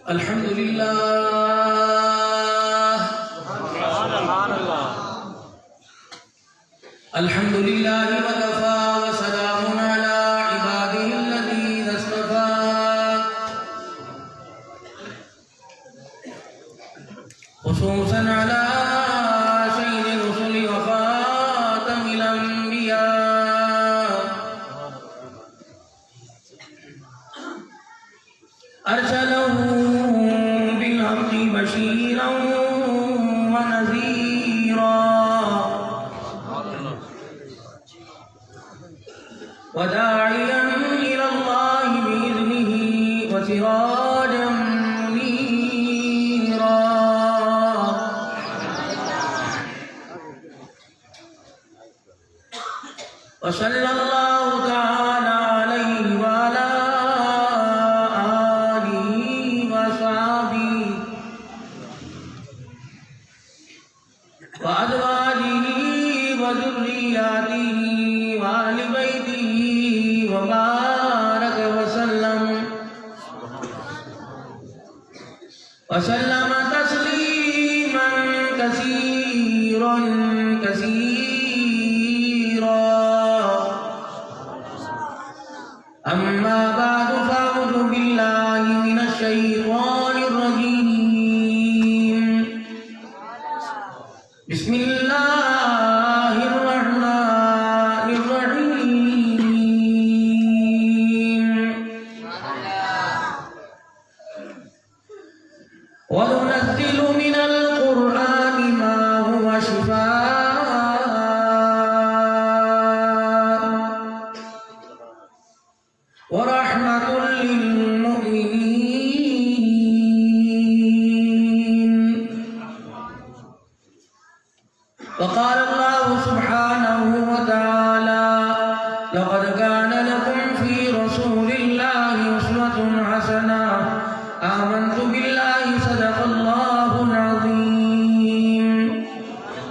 الحمدللہ الحمدللہ وکفا وسلام علی عبادہ الذین اصطفیٰ خصوصاً علی سید الرسل وخاتم الانبیاء ارسلہ بالحق بشیرا ونذیرا وداعیا الی اللہ بإذنہ وسراجا منیرا وصلی اللہ تعالی علیہ وعلی وأزواجه وذرياته وآل بيته وبارك وسلم تسليما كثيرا كثيرا أما بعد فأعوذ بالله من الشيطان الرجيم بسم اللہ الرحمن الرحیم وَنُنَزِّلُ مِنَ الْقُرْآنِ مَا هُوَ شِفَاءٌ وَرَحْمَةٌ لِّلْمُؤْمِنِينَ وقال الله سبحانه وتعالى لقد كان لكم في رسول الله أسوة حسنة آمنت بالله صدق الله العظيم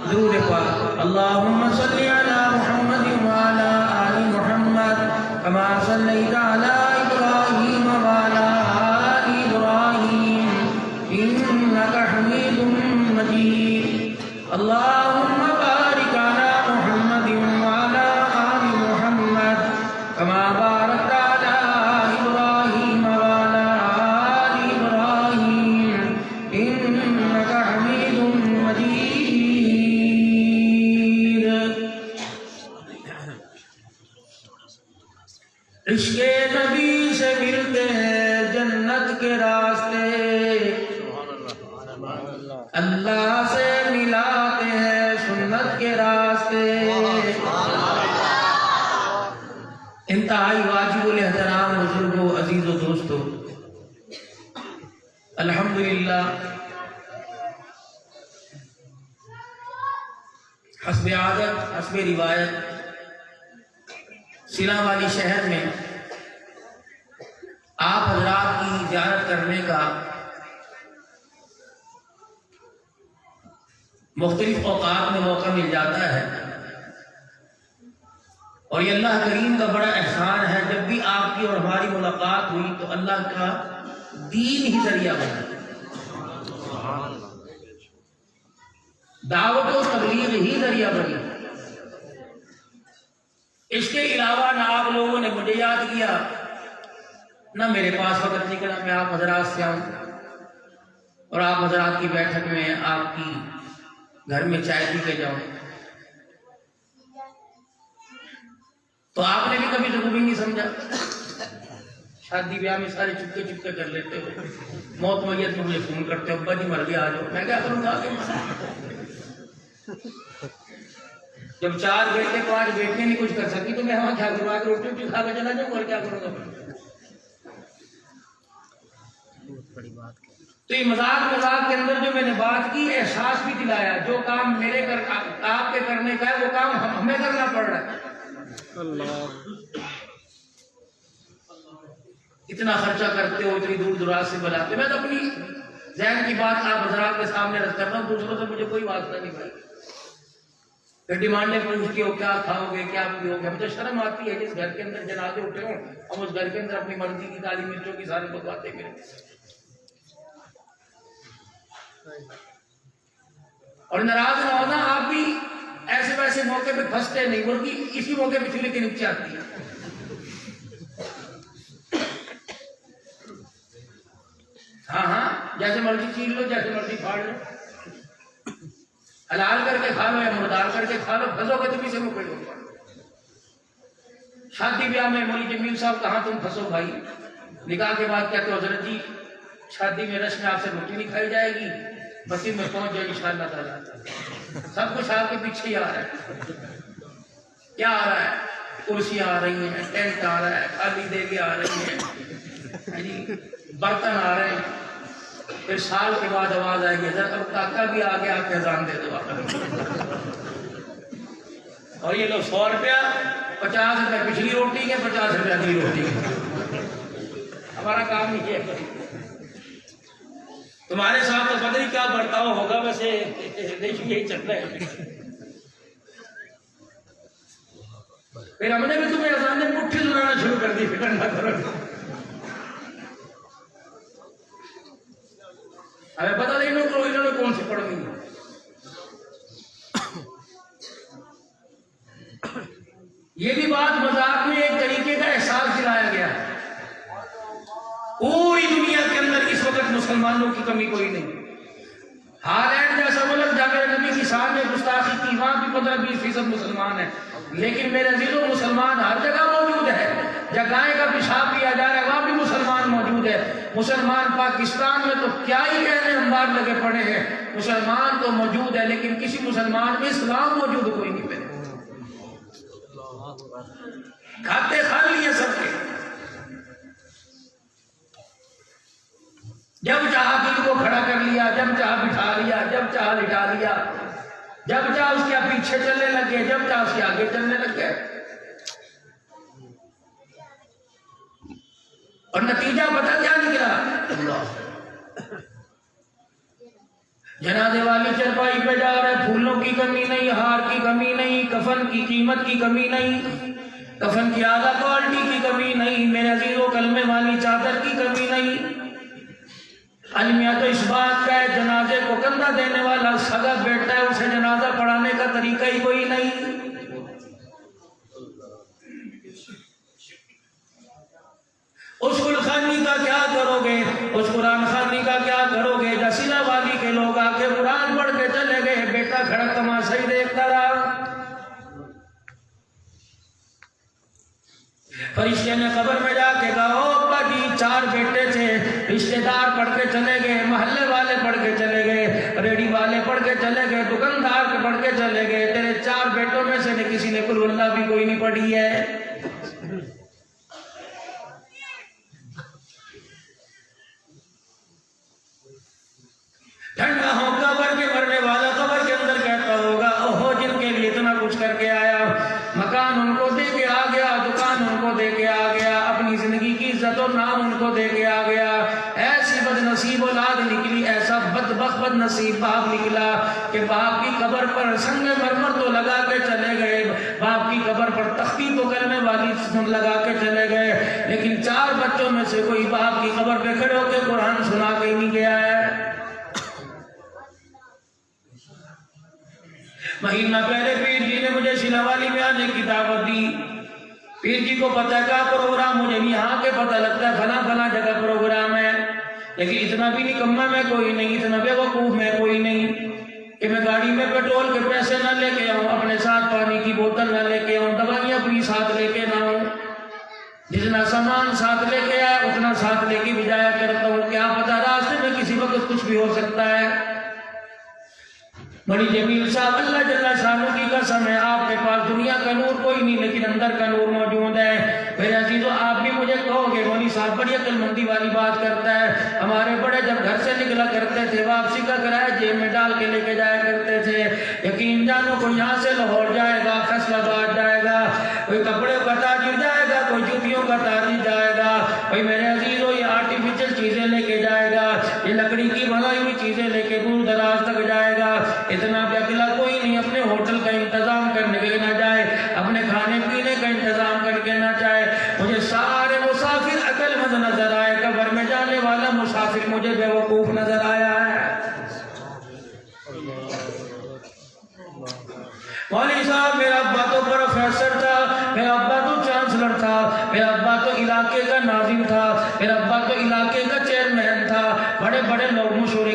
درود پاک اللهم صل على محمد وعلى آل محمد كما صليت على إبراهيم وعلى آل إبراهيم إنك حميد مجيد اللهم بارك على محمد وعلى آل محمد كما باركت على إبراهيم وعلى آل إبراهيم إنك حميد مجيد عشق نبی سے ملتے ہیں جنت کے راستے اللہ سے ملاتے ہیں سنت کے راستے انتہائی واجب الاحترام بزرگوں عزیز و دوستوں الحمدللہ حسب عادت حسب روایت سینا والی شہر میں آپ حضرات کی زیارت کرنے کا مختلف اوقات میں موقع مل جاتا ہے اور یہ اللہ کریم کا بڑا احسان ہے جب بھی آپ کی اور ہماری ملاقات ہوئی تو اللہ کا دین ہی ذریعہ بنا دعوت و تبلیغ ہی ذریعہ بنی اس کے علاوہ نہ آپ لوگوں نے مجھے یاد کیا نہ میرے پاس وقت نکلا میں آپ حضرات سے آؤں اور آپ حضرات کی بیٹھک میں آپ کی گھر میں چائے پی کے جاؤں تو آپ نے بھی کبھی ضروری نہیں سمجھا شادی بیاہ میں سارے چپکے چپکے کر لیتے ہو موت میت میں مجھے فون کرتے ہو ابا جی مر گیا آ جاؤ میں کیا کروں گا جب 4 بیٹے 5 بیٹے نہیں کچھ کر سکی تو میں وہاں کیا کروں آگے روٹی کھا کے چلا جاؤں اور کیا کروں گا تو یہ مذاق کے اندر جو میں نے بات کی احساس بھی دلایا جو کام میرے آپ کے کرنے کا ہے وہ کام ہمیں کرنا پڑ رہا ہے اتنا خرچہ کرتے ہو اتنی دور دراز سے بلاتے میں تو اپنی ذہن کی بات آپ حضرات کے سامنے رکھ کر رہا ہوں دوسروں سے مجھے کوئی واسطہ نہیں بھائی پھر ڈیمانڈیں پوچھتی ہو کیا کھاؤ گے کیا پیو گے. مجھے شرم آتی ہے جس گھر کے اندر جنازے اٹھے ہوں ہم اس گھر کے اندر اپنی مرضی کی کالی مرچوں کی ساری بکواتے میرے. اور ناراض نہ ہونا, آپ بھی ایسے ویسے موقع پہ پھنستے نہیں, مرغی اسی موقع پہ چولہے کے نیچے آتی ہے. ہاں جیسے مرضی چین لو, جیسے مرضی پھاڑ لو, حلال کر کے کھا لو یا مردار کر کے کھا لو, پھنسو گے تم اسے مکڑ ہو. شادی بیاہ میں مولوی جمیل صاحب کہاں تم پھنسو بھائی. نکاح کے بعد کہتے ہو حضرت جی شادی میں رسم آپ سے روٹی نہیں کھائی جائے گی, بسی میں پہنچ جائے انشاءاللہ تعالیٰ. سب کچھ آپ کے پیچھے ہی آ رہا ہے. کیا آ رہا ہے؟ کرسیاں آ رہی ہیں, ٹینٹ آ رہا ہے, خالی دیگیں آ رہی ہیں, برتن آ رہے ہیں. پھر سال کے بعد آواز آئے گی حضرت اب کاکا بھی آگے آپ کے اذان دے دو. اور یہ لو 100 روپیہ, 50 روپے پچھلی روٹی کے, 50 روپے اگلی روٹی کے. ہمارا کام نہیں ہے. تمہارے ساتھ تو پتہ نہیں کیا برتاؤ ہوگا, ویسے یہی چل رہا ہے. پھر ہم نے بھی تمہیں اذان میں مٹھی سنانا شروع کر دی, فکر نہ کرو. ہمیں پتہ نہیں انہوں نے کون سی پڑھنی ہے. یہ بھی بات مذاق میں ایک طریقے کا احساس دلایا گیا. پوری دنیا کے اندر اس وقت مسلمانوں کی کمی کوئی نہیں. ہالینڈ جیسا ملک جہاں میرے نبی کی شان میں گستاخی کی, وہاں بھی 15-20% مسلمان ہیں. لیکن میرے عزیزوں مسلمان ہر جگہ موجود ہے. جہاں گائے کا پیشاب کیا جا رہا ہے وہاں بھی مسلمان موجود ہے. مسلمان پاکستان میں تو کیا ہی کہنے انبار لگے پڑے ہیں. مسلمان تو موجود ہے لیکن کسی مسلمان میں اسلام موجود کوئی نہیں. پہلے کھاتے خالی ہے سب کے. جب چاہا دل کو کھڑا کر لیا, جب چاہا بٹھا لیا, جب چاہا لٹا لیا, جب چاہا اس کے پیچھے چلنے لگے, جب چاہا اس کے آگے چلنے لگ گئے. اور نتیجہ پتہ کیا نکلا؟ جنازے والی چرپائی پہ جا رہے, پھولوں کی کمی نہیں, ہار کی کمی نہیں, کفن کی قیمت کی کمی نہیں, کفن کی اعلیٰ کوالٹی کی کمی نہیں, میرے عزیزوں کلمے والی چادر کی کمی نہیں. المیہ تو اس بات کا ہے جنازے کو کندھا دینے والا سگا بیٹا ہے, اسے جنازہ پڑھانے کا طریقہ ہی کوئی نہیں. اس گلخانی کا کیا کرو گے, اس قرآن خوانی کا کیا کرو گے؟ جسیلہ والی کے لوگ آ کے قرآن پڑھ کے چلے گئے, بیٹا کھڑا تماشا ہی دیکھتا رہا. فرشتے نے قبر میں جا کے کہا, او ابا جی 4 بیٹے تھے, رشتے دار پڑھ کے چلے گئے, محلے والے پڑھ کے چلے گئے, ریڈی والے پڑھ کے چلے گئے, دکاندار کے پڑھ کے چلے گئے, تیرے 4 بیٹوں میں سے کسی نے قل اللہ بھی کوئی نہیں پڑھی ہے. ٹھنڈا ہو قبر کے مرنے والا قبر کے اندر کہتا ہوگا, اوہو جن کے لیے اتنا کچھ کر کے آیا, مکان ان کو دے کے آ گیا, دکان ان کو دے کے آ گیا, اپنی زندگی کی عزت و نام ان کو دے کے آ گیا, ایسی بد نصیب اولاد نکلی, ایسا بدبخت بد نصیب باپ نکلا کہ باپ کی قبر پر سنگ مرمر تو لگا کے چلے گئے, باپ کی قبر پر تختی تو کلمے والی لگا کے چلے گئے, لیکن 4 بچوں میں سے کوئی باپ کی قبر پہ کھڑے ہو کے قرآن سنا کے نہیں گیا ہے. مہینہ پہلے پیر جی نے مجھے شناوالی میں آنے کی دعوت دی. پیر جی کو پتہ کیا پروگرام, مجھے بھی یہاں کے پتہ لگتا ہے فلاں جگہ پروگرام ہے, لیکن اتنا بھی نکمہ میں کوئی نہیں, اتنا بے وقوف میں کوئی نہیں کہ میں گاڑی میں پیٹرول کے پیسے نہ لے کے آؤں, اپنے ساتھ پانی کی بوتل نہ لے کے آؤں, دوائیاں اپنی ساتھ لے کے نہ آؤں, جتنا سامان ساتھ لے کے آیا اتنا ساتھ لے کے بھی جایا کرتا ہوں. کیا پتہ راستے میں کسی وقت کچھ بھی ہو سکتا ہے. بڑی جمیل صاحب اللہ جل شانہ کی قسم ہے, آپ کے پاس دنیا کا نور کوئی نہیں لیکن اندر کا نور موجود ہے. میرے عزیزو آپ بھی مجھے کہو گے مولوی صاحب بڑی عقل مندی والی بات کرتا ہے. ہمارے بڑے جب گھر سے نکلا کرتے تھے واپسی کا کرایہ جیب میں ڈال کے لے کے جایا کرتے تھے. یقین جانو کوئی یہاں سے لاہور جائے گا, فیصل آباد جائے گا, کوئی کپڑے کا تاجر جائے گا, کوئی جوتیوں کا تاجر جائے گا, کوئی میرے عزیزو یہ آرٹیفیشل چیزیں لے کے جائے گا, یہ لکڑی کی بنائی ہوئی چیزیں لے کے دور دراز تک جائے گا. اتنا بھی اکیلا کوئی نہیں, اپنے ہوٹل کا انتظام کرنے کے نہ جائے، اپنے کھانے پینے کا انتظام کر کے نہ جائے، مجھے سارے مسافر عقل مند نظر آئے، قبر میں جانے والا مسافر مجھے بے وقوف نظر آیا ہے۔ مولوی صاحب میرا ابا تو پروفیسر تھا، میرا ابا تو چانسلر تھا، میرا ابا تو علاقے کا ناظم تھا، میرا ابا تو علاقے کا چیئرمین تھا، بڑے بڑے لوگ مشورے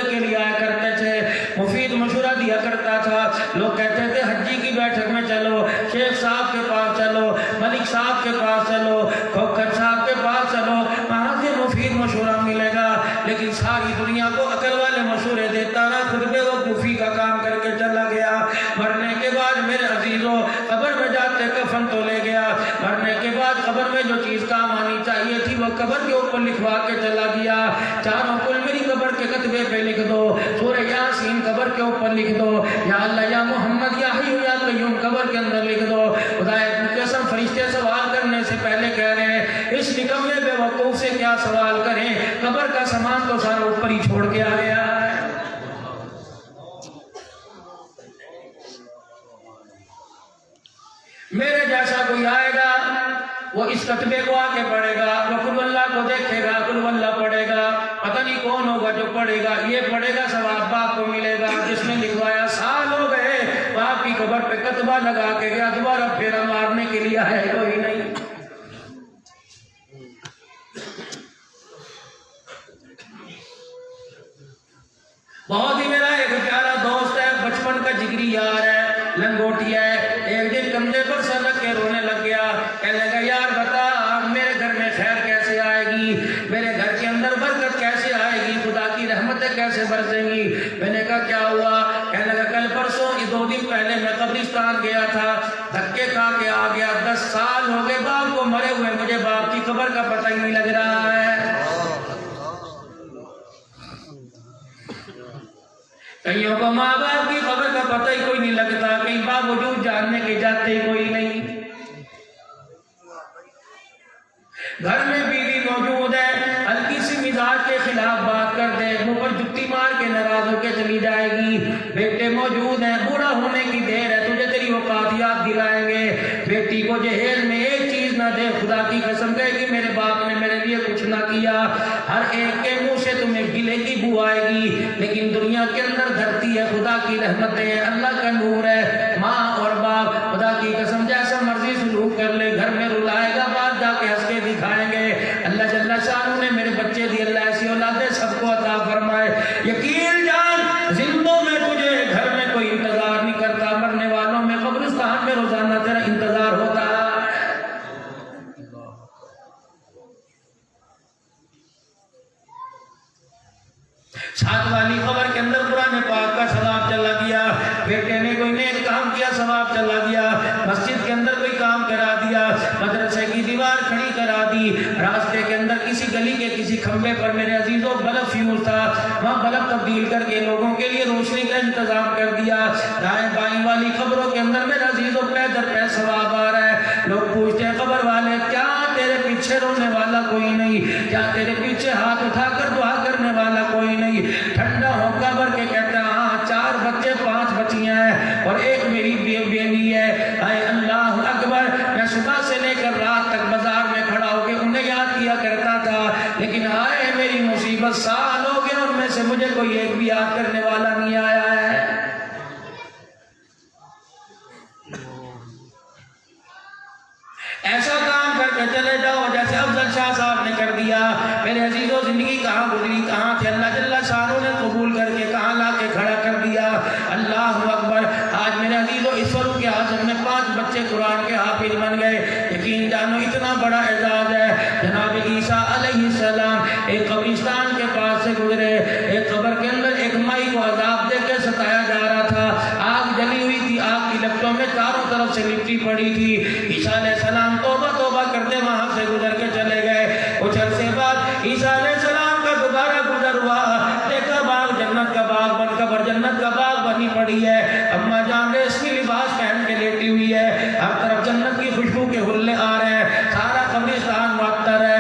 کے لیے آیا کرتے تھے، مفید مشورہ دیا کرتا تھا، لوگ کہتے تھے حجی کی بیٹھک میں چلو، شیخ صاحب کے پاس چلو، ملک صاحب کے پاس چلو، کھوکھر صاحب کے پاس چلو، وہاں سے مفید مشورہ ملے گا، لیکن ساری دنیا کو عقل والے مشورے دیتا رہا، خود بے وقوفی کا کام کر کے چلا گیا۔ مرنے کے بعد میرے عزیزوں قبر میں جاتے کفن تو لے گیا، مرنے کے بعد قبر میں جو چیز کام آنی چاہیے تھی وہ قبر کے اوپر لکھوا کے چلا گیا۔ چاروں کل میری قبر کے کتبے پہ لکھ دو، سورہ یاسین قبر کے اوپر لکھ دو، یا اللہ یا محمد یا حی یا قیوم قبر کے اندر لکھ دو۔ خدا کی قسم فرشتے سوال کرنے سے پہلے کہہ رہے ہیں اس نکمے بے وقوف سے کیا سوال کریں، قبر کا سامان تو سارا اوپر ہی چھوڑ کے آ گیا ہے۔ میرے جیسا کوئی آئے گا وہ اس کتبے کو آ کے پڑھے گا، وہ قل اللہ کو دیکھے گا، قل اللہ پڑھے گا، پتہ نہیں کون ہوگا جو پڑھے گا، یہ پڑھے گا ثواب باپ کو ملے گا، جس نے لکھوایا سال ہو گئے باپ کی قبر پہ کتبہ لگا کے گیا، دوبارہ پھیرا مارنے کے لیے ہے کوئی نہیں۔ بہت ہی میرا ایک پیارا دوست ہے، بچپن کا جگری یار ہے، لنگوٹیا ہے، ایک دن کندھے پر سر رکھ کے رونے لگ گیا، کہنے لگا یار بتا میرے گھر میں خیر کیسے آئے گی، میرے گھر کے اندر برکت کیسے آئے گی، خدا کی رحمتیں کیسے برسیں گی۔ میں نے کہا کیا ہوا؟ کہنے لگا کل پرسوں 2 دن پہلے میں قبرستان گیا تھا، دھکے کھا کے آ گیا، 10 سال ہو گئے باپ کو مرے ہوئے، مجھے باپ کی قبر کا پتہ ہی نہیں لگ رہا ہے۔ کئیوں کو ماں باپ کی قبر کا پتہ ہی کوئی نہیں لگتا، کہیں باوجود جاننے کے جاتے کوئی نہیں۔ گھر میں بیوی موجود ہے، ہلکی سی مزاج کے خلاف بات کر دے منہ پر جتی مار کے ناراض ہو کے چلی جائے گی۔ بیٹے موجود ہیں، بوڑھا ہونے کی دیر ہے، تجھے تیری اوقات یاد دلائیں گے۔ بیٹی کو جہیز میں ایک چیز نہ دے، خدا کی قسم کہے گی میرے باپ نے میرے لیے کچھ نہ کیا۔ ہر ایک کے منہ سے تمہیں گلے کی بو آئے گی، لیکن دنیا کے اندر دھرتی ہے، خدا کی رحمتیں، اللہ کا نور ہے۔ ماں اور باپ خدا کی قسم جیسا مرضی سلوک کر لے، گھر میں رلائے گا، بعد جا کے ہنس کے دکھائیں گے۔ اللہ جل شانہ نے میرے بچے دی، اللہ ایسی اولادیں سب کو عطا فرمائے۔ یقین جان زندوں میں تجھے گھر میں کوئی انتظار نہیں کرتا، مرنے والوں میں قبرستان میں روزانہ تیرا انتظار ہوتا ہے۔ ساتھ والی خبر کے اندر قرآن پاک کا ثواب چلا گیا، بیٹے نے کوئی نیک کام کیا ثواب چلا گیا، مسجد کے اندر کوئی کام کرا دیا، مدرسے کی دیوار کھڑی کرا دی، راستے کے اندر کسی گلی کے کسی کھمبے پر میرے عزیزوں بلب فیوز تھا، وہاں بلب تبدیل کر کے لوگوں کے لیے روشنی کا انتظام کر دیا۔ دائیں بائیں والی خبروں کے اندر میرے عزیزوں پہ در پہ ثواب آ رہا ہے۔ لوگ پوچھتے ہیں قبر والے کیا تیرے پیچھے رونے والا کوئی نہیں، کیا تیرے پیچھے ہاتھ اٹھا کر دعا کرنے والا کوئی نہیں؟ ٹھنڈا ہو کر کے کہتا ہے ہاں 4 بچے 5 بچیاں ہیں اور ایک میری بیوی ہے۔ اے اللہ اکبر، میں صبح سے لے کر رات تک بازار میں کھڑا ہو کے انہیں یاد کیا کرتا تھا، لیکن آئے میری مصیبت، سال ہو گئے ان میں سے مجھے کوئی ایک بھی یاد کرنے والا نہیں آیا ہے۔ ایسا کام کر کے چلے جاؤ جیسے افضل شاہ صاحب نے کر دیا۔ میرے عزیزوں زندگی کہاں گزری، کہاں تھے، اللہ جل شانہ نے قبول کر کے کہاں لا کے کھڑا کر دیا۔ اللہ اکبر۔ آج میرے عزیزوں اس فاروق اعظم میں 5 بچے قرآن کے حافظ بن گئے۔ یقین جانو اتنا بڑا اعزاز ہے۔ جناب عیسیٰ علیہ السلام ایک قبرستان کے پاس سے گزرے، ایک قبر کے اندر ایک مائی کو عذاب دے کے ستایا جا رہا تھا، آگ جلی ہوئی تھی، آگ کی لپٹوں میں چاروں طرف سے لپٹی پڑی تھی۔ عیسیٰ علیہ السلام توبہ توبہ کرتے وہاں سے گزر کے چلے گئے۔ کچھ عرصے بعد عیسیٰ علیہ السلام کا دوبارہ گزر ہوا، دیکھا باغ جنت کا باغ بن قبر جنت کا باغ بنی پڑی ہے، اماں جان ریشمی لباس پہن کے لیٹی ہوئی ہے، ہر طرف جنت کی خوشبو کے حلے آ رہے ہیں، سارا قبرستان معطر ہے۔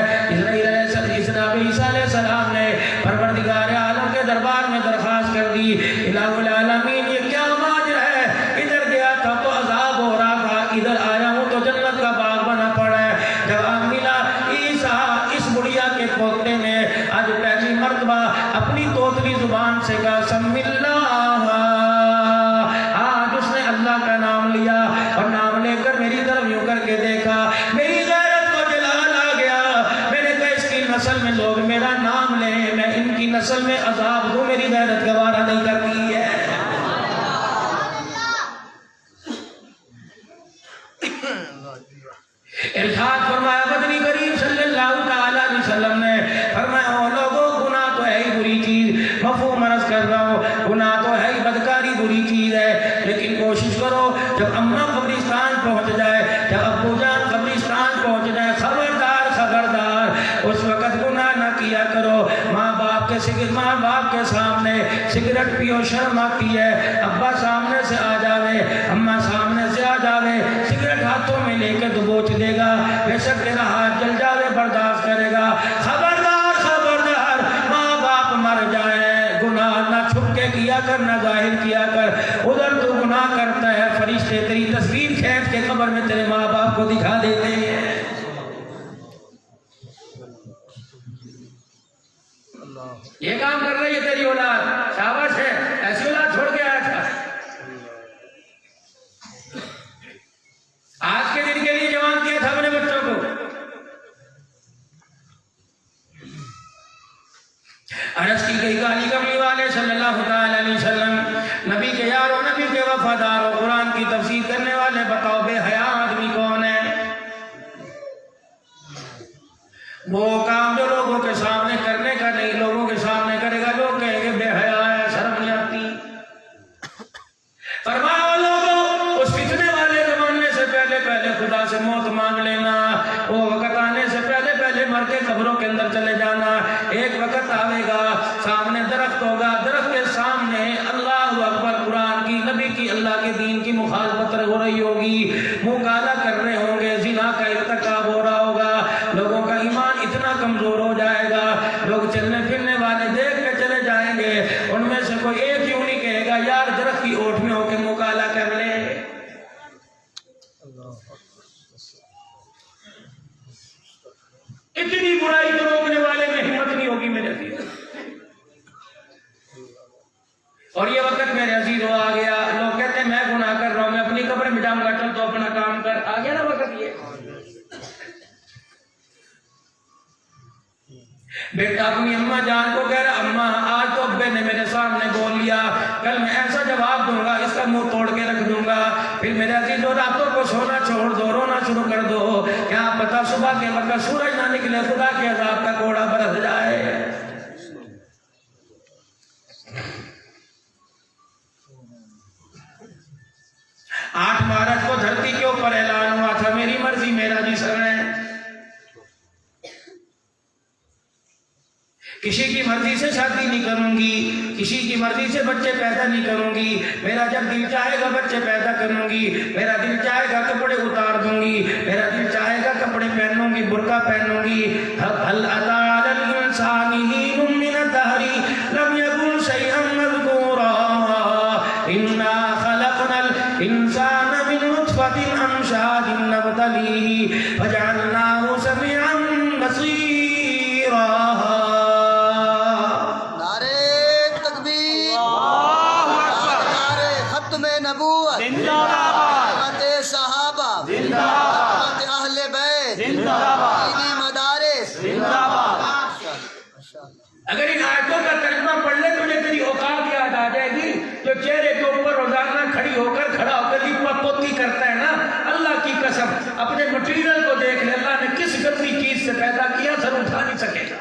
جناب عیسیٰ علیہ السلام نے پروردگار عالم کے دربار میں درخواست کر دی، الہ العالمین یہ کیا ماجرا ہے؟ نسل میں عذاب دو، میری غیرت گوارا نہیں کرتی ہے۔ ارشاد فرمایا مدنی کریم صلی اللہ تعالی علیہ وسلم نے فرمایا او لوگوں گناہ تو ہے ہی بری چیز، مفہوم عرض کر رہا ہوں، گناہ تو ہے ہی بدکاری بری چیز ہے، لیکن کوشش کرو جب اماں قبرستان پہنچ جائے، جب ابو جان قبرستان پہنچ جائے، خبردار خبردار اس وقت گناہ نہ کیا کرو۔ ماں باپ کے سامنے سگریٹ پیو شرم آتی ہے، ابا سامنے سے آ جاوے، اماں سامنے سے آ جاوے، سگریٹ ہاتھوں میں لے کے دبوچ دے گا، بے شک تیرا ہاتھ جل جاوے برداشت کرے گا۔ خبردار خبردار، ماں باپ مر جائیں گناہ نہ چھپ کے کیا کر نہ ظاہر کیا کر، ادھر تو گناہ کرتا ہے فرشتے تیری تصویر کھینچ کے قبر میں تیرے ماں باپ کو دکھا دیتے ہیں۔ یہ کام کر رہی ہے تیری اولاد، شاباش ہے، ایسی اولاد چھوڑ کے آیا تھا۔ آج کے دن کے لیے جوان کیا تھا اپنے بچوں کو۔ عرض کی گئی علی کملی والے صلی اللہ تعالی علیہ وسلم، نبی کے یاروں، نبی کے وفاداروں، قرآن کی تفسیر کرنے والے، بتاؤ بے حیا آدمی کون ہے؟ وہ کام جو لوگوں کے سامنے کرنے کا نہیں، لوگوں کے سامنے کرے گا، لوگ کہیں گے بے حیا ہے، شرم نہیں آتی۔ فرمایا لوگوں، اس فتنے والے زمانے سے پہلے خدا سے موت مانگ لینا، وہ وقت آنے سے پہلے مر کے قبروں کے اندر چلے جانا۔ ایک وقت آئے گا، سامنے درخت ہوگا، درخت کے سامنے اللہ اکبر قرآن کی، نبی کی، اللہ کے دین کی مخالفت ہو رہی ہوگی، منہ کالا کر رہے ہوں گے، زنا کا ارتکاب ہو رہا ہوگا، لوگوں کا ایمان اتنا کمزور ہو جائے گا، لوگ چلنے پھرنے والے دیکھ کے چلے جائیں گے، ان میں سے کوئی ایک کیوں نہیں کہے گا یار درخت کی اوٹ میں ہو کے منہ کالا کر لے۔ اتنی برائی کو روکنے والے میں ہمت نہیں ہوگی میرے عزیز۔ اور یہ وقت میرے عزیزوں آ گیا، لوگ کہتے ہیں میں گناہ کر رہا ہوں، میں اپنی قبر مٹاؤں گا، چل تو اپنا کام کر، آ گیا نا وقت۔ یہ بیٹا اپنی اماں جان کو کہہ رہا اماں آج تو ابے نے میرے سامنے بول لیا، کل میں ایسا جواب دوں گا اس کا منہ توڑ کے رکھ دوں گا، پھر میرے عزیزوں راتوں کو سونا چھوڑ دو، رونا شروع کر دو، کیا پتا صبح کے وقت سورج نہ نکلے، خدا کے عذاب کا کوڑا برس جائے۔ 8 مارچ کو دھرتی کے اوپر اعلان ہوا تھا میری مرضی میرا جسم ہے، کسی کی مرضی سے شادی نہیں کروں گی، کسی کی مرضی سے بچے پیدا نہیں کروں گی، میرا جب دل چاہے گا بچے پیدا کروں گی، میرا دل چاہے گا کپڑے اتار دوں گی، میرا دل چاہے گا کپڑے پہنوں گی، برقع پہنوں گی۔ هل أتى على الإنسان حين من الدهر لم يكن شيئا مذكورا إنا خلقنا الإنسان من نطفة أمشاج نبتليه فجعلناه سميعا بصيرا۔ اگر ان آیتوں کا ترجمہ پڑھ لے تجھے تیری اوقات یاد آ جائے گی، جو چہرے کے اوپر روزانہ کھڑا ہو کر لیپا پوتی کرتا ہے نا، اللہ کی قسم اپنے مٹیریل کو دیکھ لے، اللہ نے کس گندی چیز سے پیدا کیا سر اٹھا نہیں سکے گا۔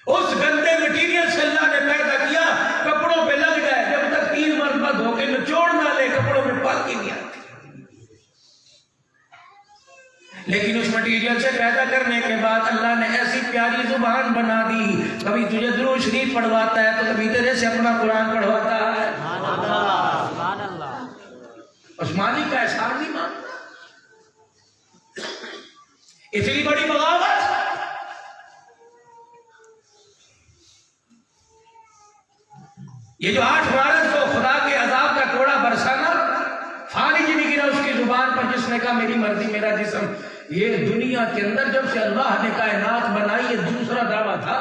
اس گندے مٹیریل سے اللہ نے پیدا کیا، کپڑوں پہ لگ جائے، جب تک 3 مرتبہ دھو کے نچوڑ نہ لے کپڑوں میں پاکی نہیں آتی۔ لیکن اس مٹیریل سے پیدا کرنے کے بعد اللہ نے ایسی پیاری زبان بنا دی، کبھی تجھے درود شریف پڑھواتا ہے تو کبھی تیرے سے اپنا قرآن پڑھواتا ہے۔ اس مالک کا احسان نہیں مانتا، اتنی بڑی بغاوت۔ یہ جو 8 مارچ کو خدا کے عذاب کا کوڑا برسانا، فانی جی بھی گرا اس کی زبان پر جس نے کہا میری مرضی میرا جسم، یہ دنیا کے اندر جب سے اللہ نے کائنات بنائی یہ دوسرا دعویٰ تھا۔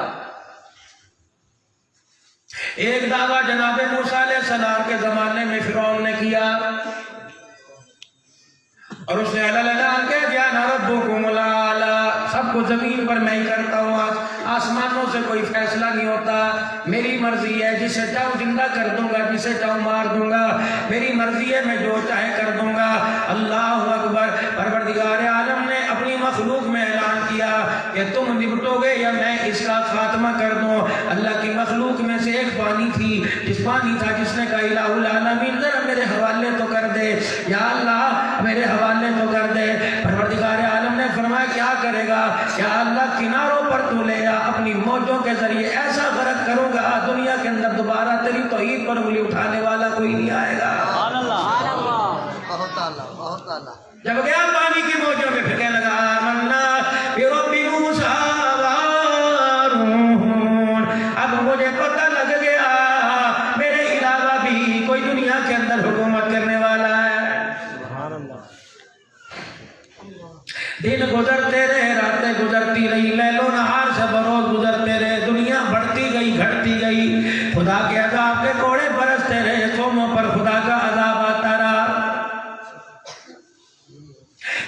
ایک دعویٰ جناب موسیٰ علیہ السلام کے زمانے میں فرعون نے کیا، اور اس نے اعلان کہہ دیا انا ربکم الاعلی، زمین پر میں ہی کرتا ہوں، آسمانوں سے کوئی فیصلہ نہیں ہوتا، میری مرضی ہے، جسے چاہوں زندہ کر دوں گا، جسے چاہوں مار دوں گا، میری مرضی ہے، میں جو چاہے کر دوں گا۔ اللہ اکبر۔ پروردگار عالم نے اپنی مخلوق میں اعلان کیا کہ تم نپٹو گے یا میں اس کا خاتمہ کر دوں۔ اللہ کی مخلوق میں سے ایک پانی تھی، پانی تھا جس نے کہا الہ العالمین ذرا میرے حوالے تو کر دے، یا اللہ میرے حوالے تو کر دے۔ پروردگار عالم نے فرمایا کیا کرے گا؟ یا اللہ کناروں پر تو لے آ، اپنی موجوں کے ذریعے ایسا غرق کروں گا دنیا کے اندر دوبارہ تیری توحید پر انگلی اٹھانے والا کوئی نہیں آئے گا۔ بہت اعلیٰ۔ جب گیا پانی کی موجوں میں پھرنے لگا آمنا برب موسیٰ وہارون، اب مجھے پتہ لگ گیا میرے علاوہ بھی کوئی دنیا کے اندر حکومت کرنے والا ہے۔ دن گزرتے رہے، راتیں گزرتی رہی، لیل و نہار سے بروز گزرتے رہے، دنیا بڑھتی گئی گھٹتی گئی، خدا کے عذاب کے کوڑے برستے رہے، قوموں پر خدا کا عذاب آتا رہا۔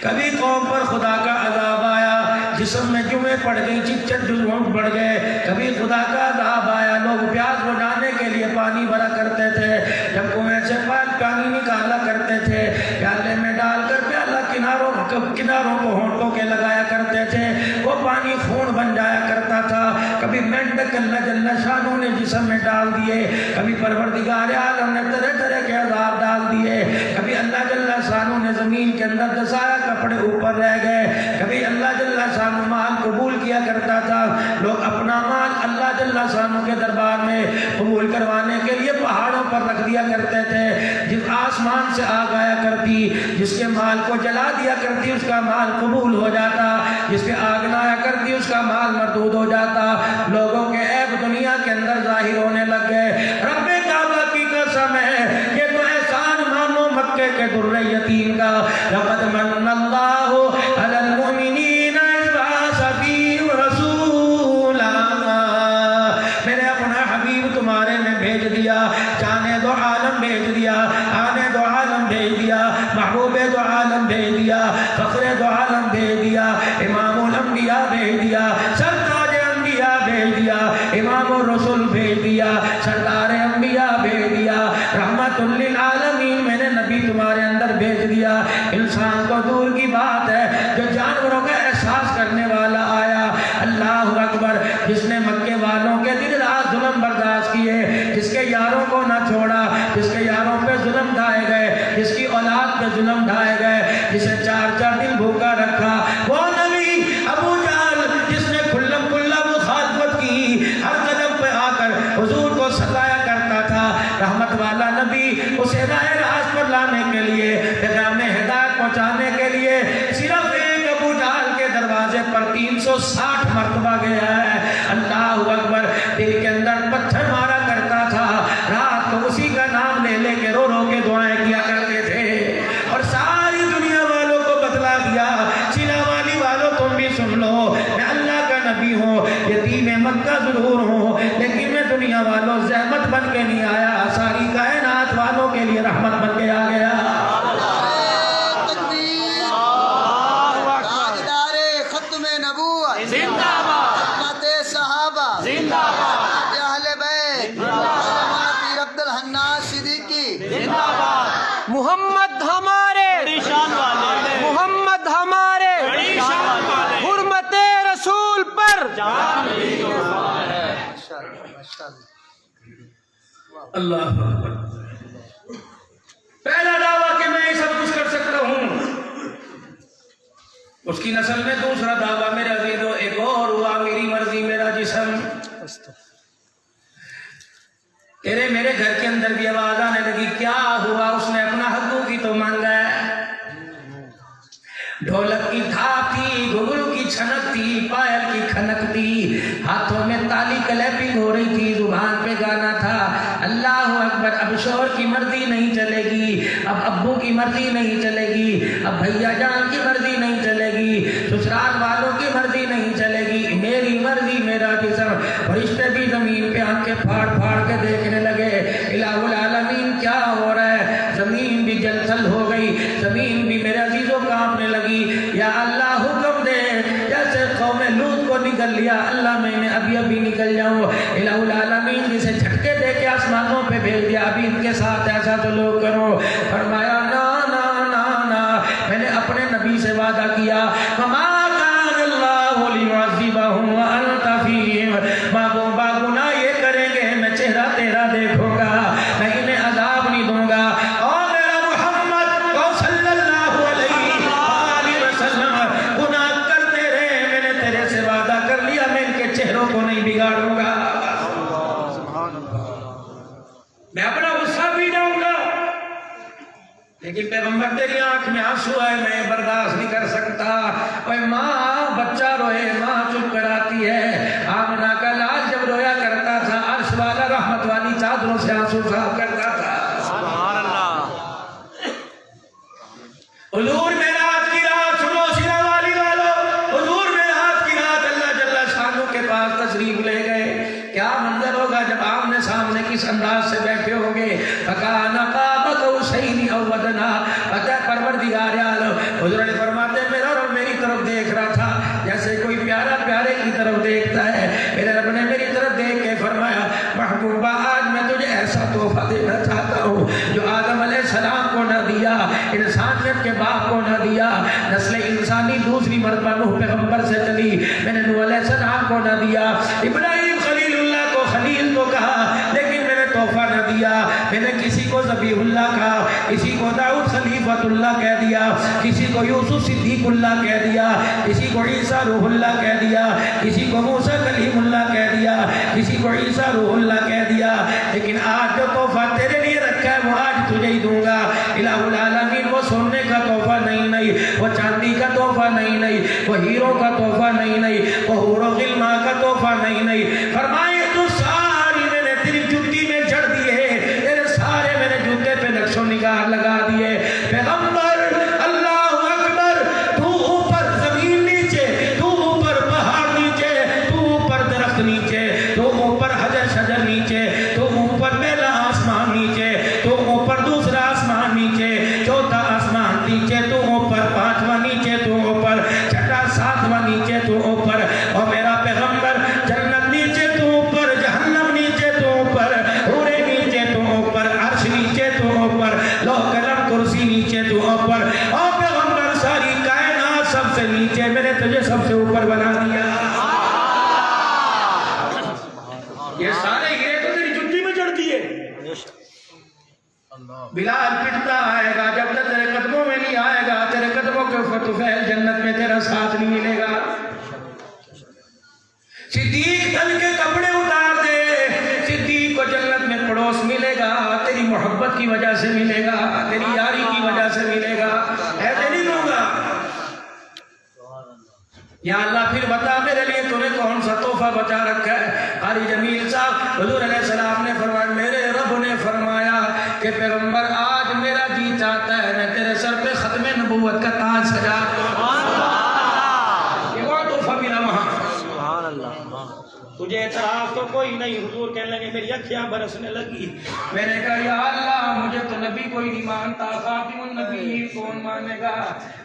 کبھی قوم پر خدا کا عذاب آیا، جسم میں جمعیں پڑ گئی، چچر جلوٹ پڑ گئے، کبھی خدا کا عذاب آیا، لوگ پیاس بجھانے کے لیے پانی بھرا کرتے تھے، جب کنویں سے پانی نکالا کرتے تھے، پیالے میں ڈال کر پیالہ کناروں کو ہونٹوں کے لگایا کرتے تھے، وہ پانی خون بن جایا کرتا تھا۔ کبھی مینڈک اللہ جل شانہ نے جسم میں ڈال دیے، کبھی پروردگار عالم نے طرح طرح کے عذاب ڈال دیے، کبھی اللہ جل شانہ نے زمین کے اندر دسایا کپڑے اوپر رہ گئے، کبھی اللہ جل شانہ مال قبول کیا کرتا تھا، لوگ اپنا مال اللہ جل شانہ کے دربار میں قبول کروانے کے لیے پہاڑوں پر رکھ دیا کرتے تھے، جس آسمان سے آگ آیا کرتی، جس کے مال کو جلا دیا کرتی اس کا مال قبول ہو جاتا، جس پہ آگ نہ آیا کرتی اس کا مال مردود ہو جاتا۔ لوگوں کے عیب دنیا کے اندر ظاہر ہونے لگ گئے۔ رب کعبہ کی قسم ہے یہ تو احسان مانو مکے کے در یتیم کا، لقد من اللہ علی المؤمنین اذ بعث فیہم رسولا، میرے اپنا حبیب تمہارے میں بھیج دیا، جانے دو عالم بھیج دیا، آنے دو عالم بھیج دیا، محبوب دو عالم بھیج دیا، فخر دو عالم بھیج دیا، امام الانبیاء بھیج دیا، سرتاج انبیاء بھیج دیا، امام الرسول بھیج دیا، سردار انبیاء بھیج دیا، رحمت للعالمین میں نے نبی تمہارے اندر بھیج دیا۔ انسان تو دور کی بات ہے، جو جانوروں کا احساس کرنے والا آیا۔ اللہ اکبر۔ جس نے مکے والوں کے دن رات ظلم برداشت کیے، جس کے یاروں کو نہ چھوڑا، جس کے یاروں پہ ظلم ڈھائے گئے، جس کی اولاد پہ ظلم ڈھائے گئے، جسے 4 دن بھوکا رکھا، وہ نبی ابو جہل جس نے کھلم کھلا مخالفت کی، ہر قدم پہ آ کر حضور کو ستایا کرتا تھا، رحمت والا نبی اسے راہ راست پر لانے کے لیے، پیغام ہدایت پہنچانے کے لیے صرف ایک ابو جہل کے دروازے پر 360 مرتبہ گیا ہے۔ اللہ اکبر۔ دل کے اندر پتھر مارا کرتا تھا، رات کو اسی کا نام لے لے کے رو رو کے دعائیں کیا کرتے تھے، اور ساری دنیا والوں کو بتلا دیا، سینا والی والوں تم بھی سن لو، میں اللہ کا نبی ہوں، یتیم مکہ ضرور ہوں، لیکن میں دنیا والوں زحمت بن کے نہیں آیا، ساری کائنات والوں کے لیے رحمت بن کے آ گیا۔ محمد ہمارے، محمد ہمارے، حرمت رسول پر اللہ اکبر۔ پہلا دعویٰ کہ میں سب کچھ کر سکتا ہوں، اس کی نسل میں دوسرا دعویٰ میرے عزیزو ایک اور ہوا، میری مرضی میرا جسم۔ تیرے میرے گھر کے اندر بھی آواز آنے لگی، کیا ہوا؟ اس نے اپنا حقوق کی تو مانگا ہے، ڈھولک کی تھاپ تھی، گھنگرو کی چھنک تھی، پائل کی کھنک تھی، ہاتھوں میں تالی کلیپنگ ہو رہی تھی، زبان پہ گانا تھا، اللہ اکبر۔ اب شوہر کی مرضی نہیں چلے گی، اب ابو کی مرضی نہیں چلے گی، اب بھیا جان کی مرضی نہیں چلے گی، سسرال والوں کی مرضی نہیں چلے گی، میری مرضی میرا جسم۔ فرشتے بھی زمین پہ آنکھیں پھاڑ پھاڑ کے دیکھنے لگے، الہ العالمین کیا ہو رہا ہے؟ زمین بھی جل تھل ہو گئی، زمین بھی میرے عزیزوں کانپنے لگی۔ یا اللہ حکم دے جیسے قوم لیا اللہ میں ابھی نکل جاؤں. الہ العالمین جسے جھٹکے دے کے آسمانوں پہ بھیج دیا ابھی ان کے ساتھ ایسا تو لوگ کرو. فرمایا نا نا نا نا میں نے اپنے نبی سے وعدہ کیا وما کان اللہ لیعذبہم وانت فیہم محبوبہ گناہ یہ کریں گے میں چہرہ تیرا دیکھوں گا میں انہیں عذاب نہیں دوں گا. اور میرا محمد صلی اللہ علیہ وآلہ وسلم گناہ کرتے رہے میں نے تیرے سے وعدہ کر لیا میں ان کے چہروں کو نہیں بگاڑوں گا. میں اپنا غصہ بھی جاؤں گا لیکن پیغمبر تیری آنکھ میں آنسو ہے میں برداشت نہیں کر سکتا. اوے ماں بچہ روئے ماں چپ کراتی ہے. آمنہ کا لال جب رویا کرتا تھا عرش والا رحمت والی چادروں سے آنسو صاف کرتا تھا. سبحان اللہ. حضور معراج کی رات سنو سینا والی والو حضور معراج کی رات اللہ جل شانہ کے پاس تشریف لے گئے. کیا منظر ہوگا جب آمنے سامنے کس انداز سے بیٹھے ہوں گے. فَكَانَ قَابَ قَوْسَيْنِ أَوْ أَدْنَىٰ پتہ پروردگار عالم حضور نے فرماتے میرا رب میری طرف دیکھ رہا تھا جیسے کوئی پیارا پیارے کی طرف دیکھتا ہے. میرے رب نے میری طرف دیکھ کے فرمایا محبوبہ آج میں تجھے ایسا تحفہ دینا چاہتا ہوں جو آدم علیہ السلام کو نہ دیا انسانیت کے باپ کو نہ دیا. نسل انسانی دوسری مرتبہ نوح پیغمبر سے چلی میں نے نوح علیہ السلام کو نہ دیا. ابراہیم خلیل اللہ کو خلیل کو کہا لیکن میں نے تحفہ نہ دیا. میں نے کسی کو ذبیح اللہ کہا کسی کو داؤد خلیفۃ اللہ کہہ دیا کسی کو یوسف صدیق اللہ کہہ دیا کسی کو عیسیٰ روح اللہ کہہ دیا کسی کو موسیٰ کلیم اللہ کہہ دیا کسی کو عیسیٰ روح اللہ کہہ دیا. لیکن آج جو تحفہ تیرے لیے رکھا ہے وہ آج تجھے ہی دوں گا. الہ العالمین وہ سونے کا تحفہ نہیں وہ چاندی کا تحفہ نہیں وہ ہیروں کا تحفہ نہیں وہ حور و غلمان کا تحفہ نہیں. فرمائے تو ساری میں نے تیری جوتی میں جڑ دیے تیرے سارے میں نے جوتے پہ نقش و نگار لگا دیے. پیغمبر اللہ اکبر تو اوپر زمین نیچے تو اوپر پہاڑ نیچے تو اوپر درخت نیچے تو اوپر حجر شجر نیچے تو اوپر پہلا آسمان نیچے تو اوپر دوسرا آسمان نیچے چوتھا آسمان نیچے تو اوپر پانچواں نیچے تو اوپر چھٹا ساتواں نیچے تو اوپر. اور میرا پیغمبر جنت نیچے تو اوپر جہنم نیچے تو اوپر حورے نیچے تو اوپر عرش نیچے تو اوپر لوح قلم کرسی نیچے تو اوپر. اور پیغمبر ساری کائنات سب سے نیچے میں نے تجھے سب سے اوپر بنا دیا. یہ سارے ہیرے تو تیری جوتی میں جڑ دیے. بلال پٹتا آئے گا جب تک تیرے قدموں میں نہیں آئے گا تیرے قدموں کے اوپر طفیل جنت میں تیرا ساتھ نہیں ملے گا. صدیق تن کے کپڑے اتار دے صدیق کو جنت میں پڑوس ملے گا تیری محبت کی وجہ سے ملے گا تیری یاری کی وجہ سے ملے گا. ایسے نہیں دوں گا. یا اللہ پھر بتا میرے لیے تو نے کون سا تحفہ بچا رکھا ہے. قاری جمیل صاحب حضور علیہ السلام نے فرمایا میرے رب نے فرمایا کہ پیغمبر آج میرا جی چاہتا ہے میں تیرے سر پہ ختم نبوت کا تاج سجا دوں. یہ وہ تحفہ ملا وہاں. تجھے اعتراف تو کوئی نہیں. حضور کہنے لگے میری اکھیاں برسنے لگی. میں نے کہا یا اللہ مجھے تو نبی کوئی نہیں مانتا خاتم النبی کون مانے گا.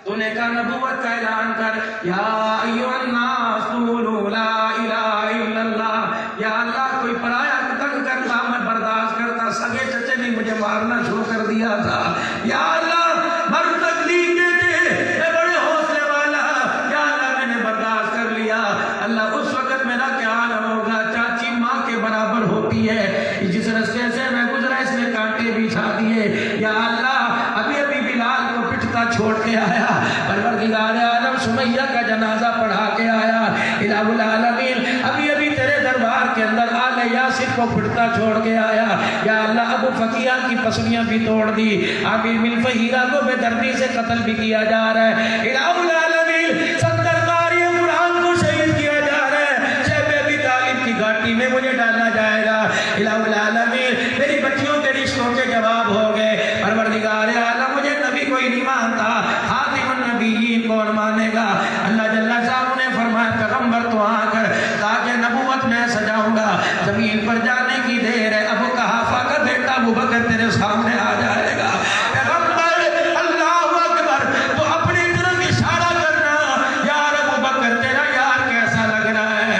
تو نے کہا نبوت کا اعلان کر یا ایھا الناس قولوا لا الہ الا اللہ. یا اللہ کوئی پرایا تنگ کرتا میں برداشت کرتا سگے چچے نے مجھے مارنا شروع کر دیا تھا. یا اللہ مر تکلیف دیتے میں بڑے حوصلے والا یا اللہ میں نے برداشت کر لیا. اللہ اس وقت میرا کیا حال ہوگا چاچی ماں کے برابر ہوتی ہے جس رستے سے میں گزرا اس نے کانٹے بچھا دیے. یا اللہ ابھی ابھی بلال کو پٹتا چھوڑ کے آیا پروردگار عالم سمیہ کا جنازہ پڑھا کے آیا. الہ العالمین ابھی ابھی تیرے دربار کے اندر آل یاسر کو پٹتا چھوڑ کے آیا. یا اللہ ابو فقیہ کی پسلیاں بھی توڑ دی. عامر بن فہیرہ کو بے دردی سے قتل بھی کیا جا رہا ہے. الہ العالمین 70 قاری قرآن کو شہید کیا جا رہا ہے. شیخ ابی طالب کی گھاٹی میں مجھے ڈالا جائے گا. الہ العالمین میری بچیوں کے رشتوں کے جواب ہو گئے. پروردگار عالم مجھے نبی کوئی نہیں مانتا خاتم النبیین کون مانے گا. اللہ جل شانہ نے فرمایا پیغمبر تو آ کر تاج نبوت میں سجاؤں گا. زمین پر جانے کی دیر ہے. ابو قحافہ کا بیٹا ابو بکر تیرے سامنے آ جائے گا. پیغمبر اللہ اکبر تو اپنی طرف اشارہ کرنا یار ابو بکر تیرا یار کیسا لگ رہا ہے.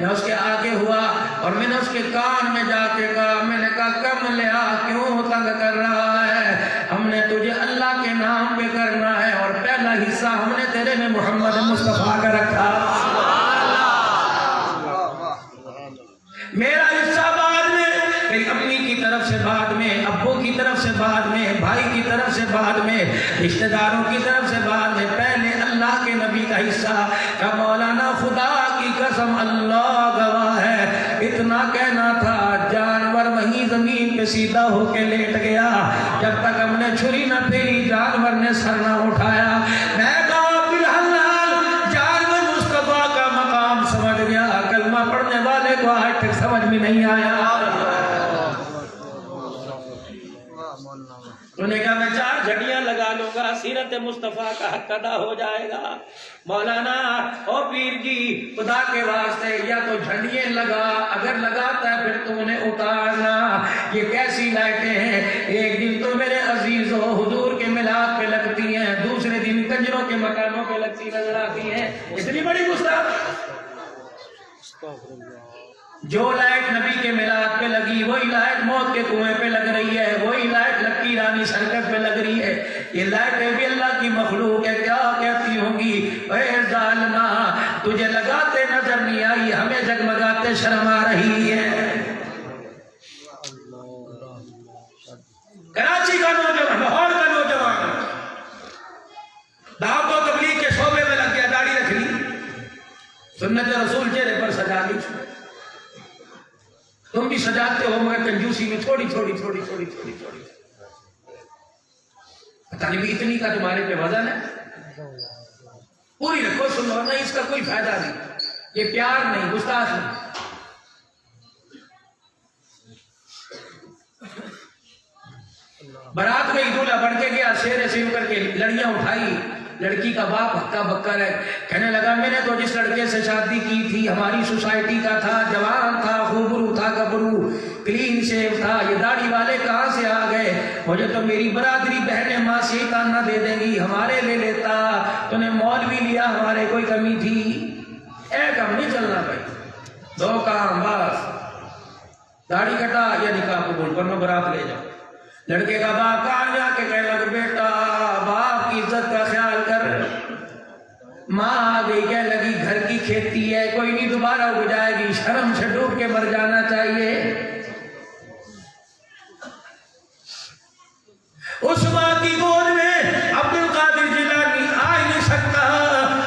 میں اس کے آگے ہوا اور میں نے اس کے کان میں جا کے کہا، میں نے کہا کم لیا کیوں تنگ کر رہا ہے؟ ہم نے تجھے اللہ کے نام پہ کرنا ہے اور پہلا حصہ ہم نے تیرے میں محمد مصطفیٰ کا رکھا، میرا حصہ بعد میں، میری امی کی طرف سے بعد میں، ابو کی طرف سے بعد میں، بھائی کی طرف سے بعد میں، رشتہ داروں کی طرف سے بعد میں، پہلے اللہ کے نبی کا حصہ کا مولانا خدا کی قسم اللہ گواہ ہے، اتنا کہنا تھا جانور وہیں زمین پہ سیدھا ہو کے لیٹ گیا، جب تک ہم نے چھری نہ پھیری جانور نے سر نہ اٹھایا۔ میں کہا سمجھ گیا، کلمہ پڑھنے والے کو آج تک سمجھ میں نہیں آیا۔ تو نے کہا میں 4 گھڑیاں لگا لوں گا، سیرت مصطفیٰ کا حق ادا ہو جائے گا۔ مولانا او پیر جی خدا کے واسطے یا تو جھنڈیاں لگا، اگر لگاتا ہے پھر تو انہیں اتارنا، یہ کیسی لائٹیں ہیں؟ ایک دن تو میرے عزیزو حضور کے میلاد پہ لگتی ہیں، دوسرے دن کنجروں کے مکانوں پہ لگتی نظر آتی ہیں، اتنی بڑی گستاخی۔ جو لائٹ نبی کے میلاد پہ لگی وہی لائٹ موت کے کنویں پہ لگ رہی ہے، وہی لائٹ لکی رانی سرکٹ پہ لگ رہی ہے۔ یہ لائٹیں بھی اللہ کی مخلوق ہے، کیا کہتی ہوں گی؟ اے ظالمہ تجھے لگاتے نظر نہیں آئی، ہمیں جگمگاتے شرم آ رہی ہے۔ کراچی کا نوجوان، لاہور کا نوجوان دعوت و تبلیغ کے شعبے میں لگ گیا، داڑھی رکھ لی، سنت رسول چہرے پر سجا لی۔ تم بھی سجاتے ہو مگر کنجوسی میں تھوڑی تھوڑی تھوڑی تھوڑی تھوڑی تھوڑی، پتہ نہیں بھی اتنی کا تمہارے پہ وزن ہے؟ پوری رکھو، سنو نہیں، اس کا کوئی فائدہ نہیں، یہ پیار نہیں، گستاخ نہیں۔ برات گئی، دولہا بڑھ کے گیا، شیر سے کر کے لڑیاں اٹھائی، لڑکی کا باپ ہکا بکا رہے، کہنے لگا میں نے تو جس لڑکے سے شادی کی تھی ہماری سوسائٹی کا تھا، جوان تھا، خوبرو تھا، گبرو، کلین شیو تھا، یہ داڑھی والے کہاں سے آ گئے؟ مجھے تو میری برادری بہنیں ماسی تانا دے دیں گی، ہمارے لے لیتا، تو نے مولوی لیا، ہمارے کوئی کمی تھی؟ ایک ہم نہیں چلنا بھائی، 2 کام بس، داڑھی کٹا یا نکاح قبول کرنا، برات لے جاؤ۔ لڑکے کا باپ کہاں جا کے کہنے لگا بیٹا باپ کی عزت کا خیال کر، ماں آ گئی کہنے لگی گھر کی کھیتی ہے کوئی نہیں دوبارہ اگ جائے گی، شرم سے ڈوب کے مر جانا چاہیے۔ اس ماں کی گود میں عبد القادر جیلانی آ ہی نہیں سکتا،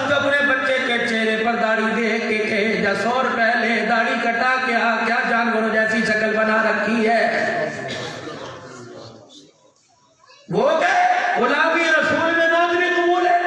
تو اپنے بچے کے چہرے پر داڑھی دیکھ کے کہے جا 100 روپے لے، داڑھی کٹا کے آ، کیا جانوروں جیسی شکل بنا رکھی ہے۔ وہ گئے، غلامی رسول میں موت بھی قبول ہے۔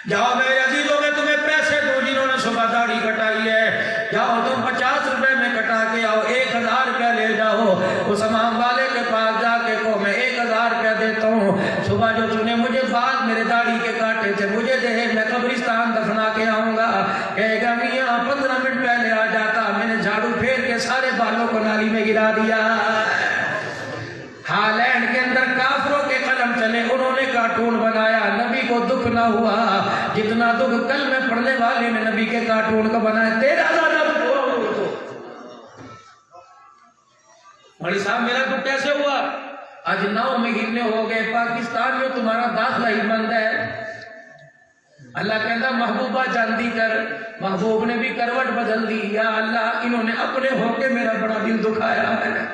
جاؤ میرے عزیزوں میں تمہیں پیسے دو جنہوں نے صبح داڑھی کٹائی ہے، جاؤ تم 50 روپے میں کٹا کے آؤ، 1000 روپے لے جاؤ، اس امام والے کے پاس جا کے کہو میں 1000 روپے دیتا ہوں، صبح جو تم نے مجھے بال میرے داڑھی کے کاٹے تھے مجھے دے، میں قبرستان دفنا کے آؤں گا۔ کہے گا میاں 15 منٹ پہلے آ جاتا، میں نے جھاڑو پھیر کے سارے بالوں کو نالی میں گرا دیا۔ ہالینڈ کے اندر کافروں کے قلم چلے، انہوں نے کارٹون بنایا، نبی کو دکھ نہ ہوا جتنا دکھ کلمے پڑھنے والے نے نبی کے کارٹون کو بنایا۔ 13,000 بڑی صاحب میرا دکھ کیسے ہوا؟ آج 9 مہینے ہو گئے پاکستان میں تمہارا داخلہ ہی بند ہے۔ اللہ کہتا محبوبہ جاندی کر، محبوب نے بھی کروٹ بدل دی، یا اللہ انہوں نے اپنے ہو کے میرا بڑا دل دکھایا ہے۔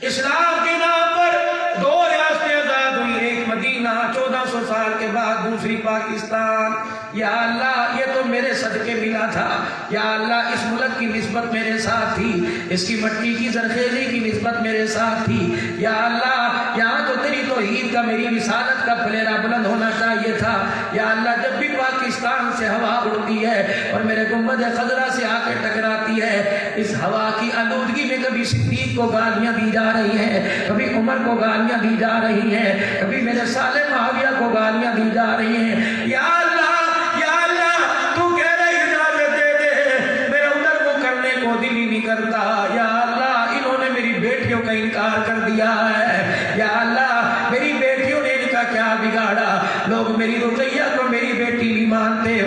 اسلام کے نام پر 2 ریاستیں آزاد ہوئی، ایک مدینہ 1400 سال کے بعد، دوسری پاکستان۔ یا اللہ یہ تو میرے صدقے ملا تھا، یا اللہ اس ملک کی نسبت میرے ساتھ تھی، اس کی مٹی کی زرخیزی کی نسبت میرے ساتھ تھی، یا اللہ یہاں تو تیری توحید کا میری رسالت کا پھلیرا بلند ہونا چاہیے تھا۔ یا اللہ جب بھی پاکستان سے ہوا اڑتی ہے اور میرے گنبد خضرا سے آ کے ٹکراتی ہے، اس ہوا کی آلودگی میں کبھی صدیق کو گالیاں دی جا رہی ہیں، کبھی عمر کو گالیاں دی جا رہی ہیں، کبھی میرے صالح معاویہ کو گالیاں دی جا رہی ہیں۔ یا اللہ تو کہہ رہے اجازت دے دے، میرا ادھر کو کرنے کو دل ہی نہیں کرتا۔ یا اللہ انہوں نے میری بیٹیوں کا انکار کر دیا ہے، یا اللہ میری بیٹیوں نے ان کا کیا بگاڑ میری رقیہ کو میری بیٹی نہیں مانتے,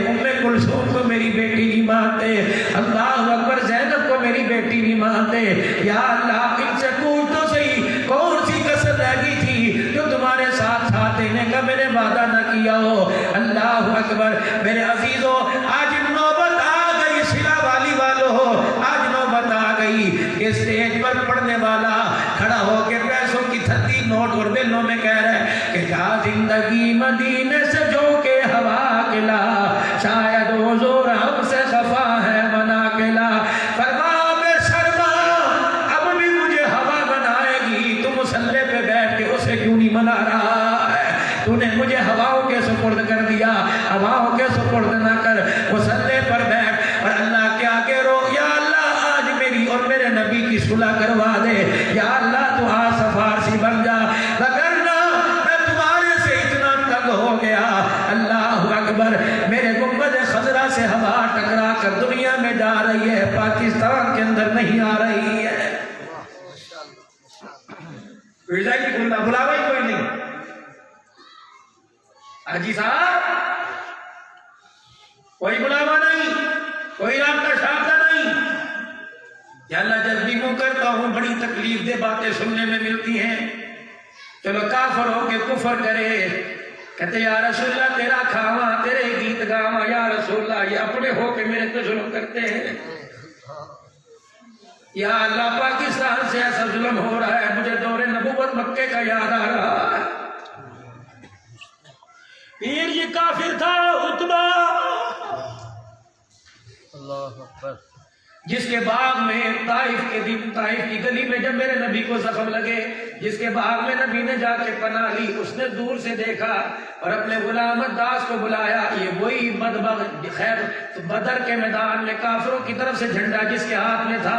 کلثوم کو میری بیٹی نہیں مانتے, اللہ اکبر زینب کو میری بیٹی نہیں مانتے. یا اللہ ان سے پوچھ تو صحیح کون سی کسر رہ گئی تھی جو تمہارے ساتھ ساتھ دینے کا میں نے وعدہ نہ کیا ہو. اللہ اکبر. میرے عزیزوں آج نوبت آ گئی صلہ والی والوں, آج نوبت آ گئی کہ اسٹیج پر پڑھنے والا کھڑا ہو کے پیسوں کی تھتی نوٹ اور بلوں میں کہہ رہا ہے کہ جا زندگی مدینے سے جو کہ ہوا کلا, شاید وہ زور ہم سے خفا ہے منا کلا. فرما بے شرما اب بھی مجھے ہوا بنائے گی, تو مسلح پہ بیٹھ کے اسے کیوں نہیں منا رہا ہے؟ تو نے مجھے ہواؤں کے سپرد کر دیا, ہواؤں کے سپرد نہ کر, مسلح پر بیٹھ اور اللہ کے آگے رو. یا اللہ آج میری اور میرے نبی کی صلح کروا دے. یا اللہ تو آج سفارسی بن جا, وگرنہ میں تمہارے سے اتنا تنگ ہو گیا. اللہ اکبر. میرے گنبد خضرا سے ہوا ٹکرا کر دنیا میں جا رہی ہے, پاکستان کے اندر نہیں آ رہی ہے. بلاوا ہی کوئی نہیں. حاجی صاحب کوئی بلاوا نہیں, کوئی رابطہ شابطہ نہیں. یا اللہ جب بھی منہ کرتا ہوں بڑی تکلیف دہ باتیں سننے میں ملتی ہیں. چلو کافر ہو کے کفر کرے, کہتے یا رسول اللہ تیرا کھاواں تیرے گیت گاواں, یا رسول اللہ یہ اپنے ہو کے میرے پہ ظلم کرتے ہیں. یا اللہ پاکستان سے ایسا ظلم ہو رہا ہے, مجھے دور نبوت مکے کا یاد آ رہا ہے. پیر یہ کافر تھا عتبہ, اللہ اکبر, جس کے باغ میں طائف کے دن طائف کی گلی میں جب میرے نبی کو زخم لگے, جس کے باغ میں نبی نے جا کے پناہ لی, اس نے دور سے دیکھا اور اپنے غلام عداس کو بلایا. یہ وہی بدبخت خیر بدر کے میدان میں کافروں کی طرف سے جھنڈا جس کے ہاتھ میں تھا,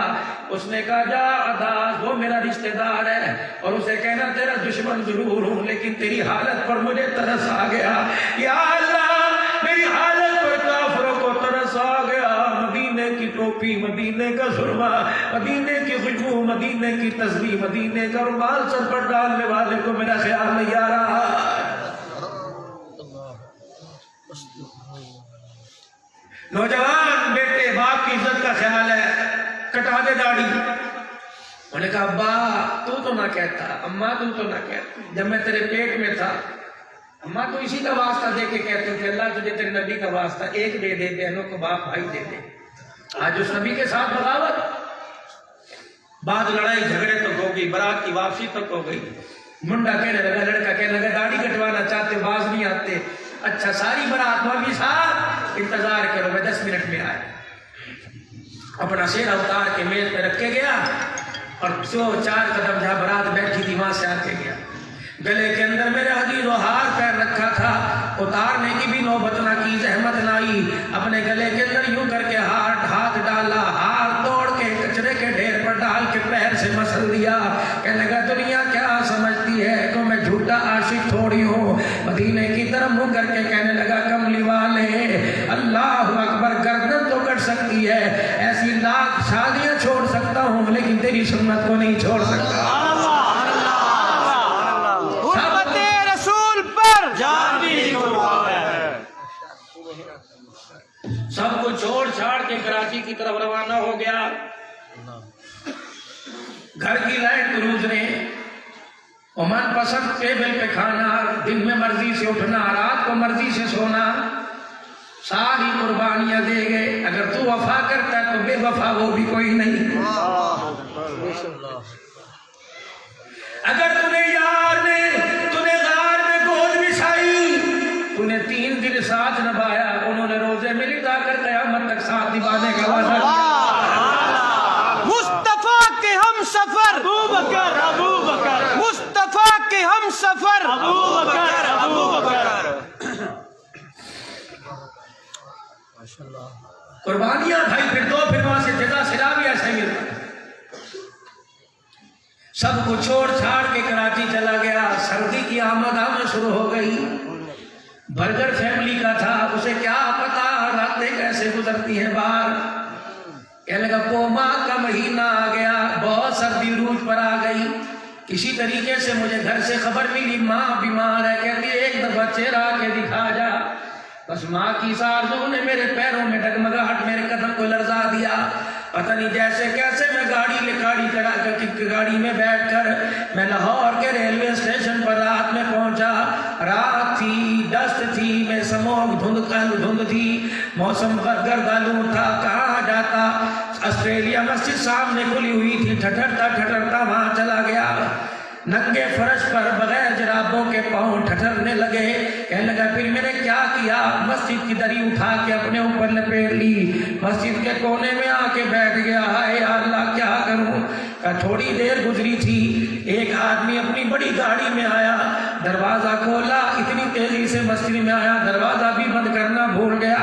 اس نے کہا جا عداس وہ میرا رشتہ دار ہے, اور اسے کہنا تیرا دشمن ضرور ہوں لیکن تیری حالت پر مجھے ترس آ گیا. یا اللہ میری حالت پر کافروں کو ترس آ گیا. مدینے کی ٹوپی, مدینے کا سرما, مدینے کی خوشبو, مدینے کی تسبیح, مدینے کا رومال سر پر ڈالنے والے کو میرا خیال نہیں آ رہا. نوجوان بیٹے باپ کی عزت کا خیال ہے, کٹا دے داڑھی. انہوں نے کہا ابا تو نہ کہتا, اماں تو نہ کہتی, جب میں تیرے پیٹ میں تھا اماں تو اسی کا واسطہ دے کے کہتے تھے اللہ تجھے تیرے نبی کا واسطہ ایک دے دے, بہنوں کو باپ بھائی دے دے. آج اس نبی کے ساتھ بغاوت, بعد لڑائی جھگڑے تک ہو گئی, برات کی واپسی تک ہو گئی. منڈا کہنے لگا, لڑکا کہنے لگا داڑھی کٹوانا چاہتے باز نہیں آتے. اچھا ساری برات مولوی صاحب انتظار کرو میں 10 منٹ میں آئے. اپنا سیرا اتار کے میز پہ رکھ کے گیا اور 4 قدم جہاں برات بیٹھی تھی وہاں سے آ کے گیا. گلے کے اندر میرے عزیز و ہار پیر رکھا تھا, اتارنے کی بھی نوبت نہ کی, زحمت نہ آئی. اپنے گلے کے اندر یوں کر کے ہاتھ ڈالا, ہار توڑ کے کچرے کے ڈھیر پر ڈال کے پیر سے مسل دیا. کہنے لگا دنیا کیا سمجھتی ہے تو میں جھوٹا عاشق تھوڑی ہوں. مدینے کی طرف منہ کر کے کہنے لگا کملی والے اللہ اکبر, گردن تو کٹ سکتی ہے, ایسی لاکھ شادیاں چھوڑ سکتا ہوں لیکن تیری سنت کو نہیں چھوڑ سکتا. سب کو چھوڑ چھاڑ کے کراچی کی طرف روانہ ہو گیا. گھر کی لائٹ کروز نے, من پسند ٹیبل پہ کھانا, دن میں مرضی سے اٹھنا, رات کو مرضی سے سونا, ساری قربانیاں دے گئے. اگر تو وفا کرتا ہے تو بے وفا وہ بھی کوئی نہیں. اگر تمہیں یار نے تمہیں غار میں گود بچھائی, تمہیں 3 دن ساتھ نبھایا, انہوں نے روزے میں لٹا کر قیامت تک ساتھ نبھانے کا وعدہ کیا. مصطفیٰ کے ہم سفر ابو بکر, ابو بکر, مصطفیٰ کے ہم سفر ابو بکر, ابو بکر. قربانیاں بھائی پھر دو, پھر وہاں سے جزا سلا بھی ایسا ہی ملتا. سب کو چھوڑ چھاڑ کے کراچی چلا گیا. سردی کی آمد شروع ہو گئی. برگر فیملی کا تھا, اسے کیا پتا راتیں کیسے گزرتی ہیں باہر. کہنے لگا پوما کا مہینہ آ گیا, بہت سردی عروج پر آ گئی. کسی طریقے سے مجھے گھر سے خبر ملی ماں بیمار ہے. کہتی ایک دفعہ چہرہ کے دکھا جا. بس ماں کی اس آرزو نے میرے پیروں میں ڈگمگاہٹ میرے قدم کو لرزا دیا. پتہ نہیں جیسے کیسے میں گاڑی میں بیٹھ کر میں لاہور کے ریلوے اسٹیشن پر رات میں پہنچا. رات تھی, ڈسٹ تھی, میں سموگ دھند تھی, موسم گرد آلود تھا. کہاں جاتا؟ آسٹریلیا مسجد سامنے کھلی ہوئی تھی. ٹھٹرتا وہاں چلا گیا. ننگے فرش پر بغیر جرابوں کے پاؤں ٹھٹرنے لگے. کہنے لگا پھر میں نے کیا کیا؟ مسجد کی دری اٹھا کے اپنے اوپر لپیٹ لی, مسجد کے کونے میں آ کے بیٹھ گیا. ہائے یا اللہ کیا کروں. تھوڑی دیر گزری تھی, ایک آدمی اپنی بڑی گاڑی میں آیا, دروازہ کھولا, اتنی تیزی سے مسجد میں آیا, دروازہ بھی بند کرنا بھول گیا.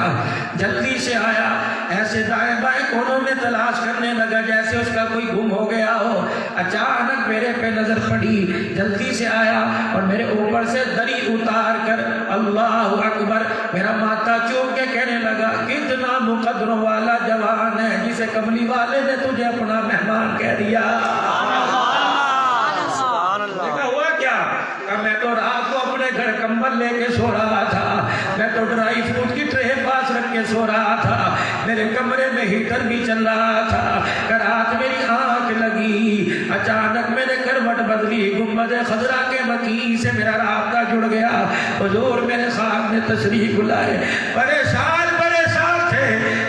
جلدی سے آیا, ایسے دائیں بائیں کونوں میں تلاش کرنے لگا جیسے اس کا کوئی گم ہو گیا ہو. اچانک میرے پہ نظر پڑی, جلدی سے آیا اور میرے اوپر سے دری اتار کر اللہ اکبر میرا ماتھا چوم کے کہنے لگا کتنا مقدروں والا جوان ہے جسے کملی والے نے تجھے اپنا مہمان کہہ دیا. ہوا کیا؟ میں تو رات کو اپنے گھر کمبل لے کے سو رہا تھا, میں تو ڈرائی فروٹ کی ٹرے پاس رکھ کے سو رہا تھا, میرے کمرے میں ہیٹر بھی چل رہا تھا. رات میری آنکھ لگی, اچانک میں نے کروٹ بدلی, گنبد خضرا کے مکی سے میرا رابطہ جڑ گیا. حضور میرے خواب میں تشریف لائے, پریشان تھے.